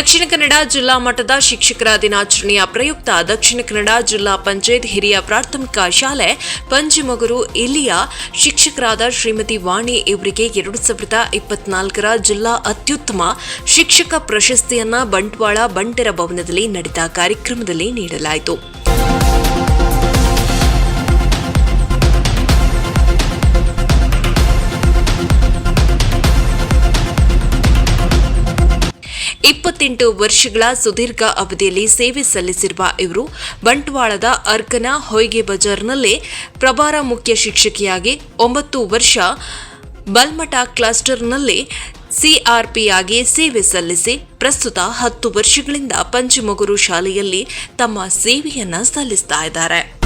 ದಕ್ಷಿಣ ಕನ್ನಡ ಜಿಲ್ಲಾ ಮಟ್ಟದ ಶಿಕ್ಷಕರ ದಿನಾಚರಣೆಯ ಪ್ರಯುಕ್ತ ದಕ್ಷಿಣ ಕನ್ನಡ ಜಿಲ್ಲಾ ಪಂಚಾಯತ್ ಹಿರಿಯ ಪ್ರಾಥಮಿಕ ಶಾಲೆ ಪಂಜಿಮೊಗರು ಇಲ್ಲಿಯ ಶಿಕ್ಷಕರಾದ ಶ್ರೀಮತಿ ವಾಣಿ ಇವರಿಗೆ 2024ರ ಜಿಲ್ಲಾ ಅತ್ಯುತ್ತಮ ಶಿಕ್ಷಕ ಪ್ರಶಸ್ತಿಯನ್ನ ಬಂಟ್ವಾಳ ಬಂಟರ ಭವನದಲ್ಲಿ ನಡೆದ ಕಾರ್ಯಕ್ರಮದಲ್ಲಿ ನೀಡಲಾಯಿತು. ವರ್ಷಗಳ ಸುದೀರ್ಘ ಅವಧಿಯಲ್ಲಿ ಸೇವೆ ಸಲ್ಲಿಸಿರುವ ಇವರು ಬಂಟ್ವಾಳದ ಅರ್ಕನ ಹೊಯ್ಗೆ ಬಜಾರ್ನಲ್ಲಿ ಪ್ರಭಾರ ಮುಖ್ಯ ಶಿಕ್ಷಕಿಯಾಗಿ 9 ವರ್ಷ ಬಲ್ಮಠ ಕ್ಲಸ್ಟರ್ನಲ್ಲಿ ಸಿಆರ್ಪಿಯಾಗಿ ಸೇವೆ ಸಲ್ಲಿಸಿ ಪ್ರಸ್ತುತ 10 ವರ್ಷಗಳಿಂದ ಪಂಜಿಮೊಗರು ಶಾಲೆಯಲ್ಲಿ ತಮ್ಮ ಸೇವೆಯನ್ನ ಸಲ್ಲಿಸ್ತಾ ಇದ್ದಾರೆ.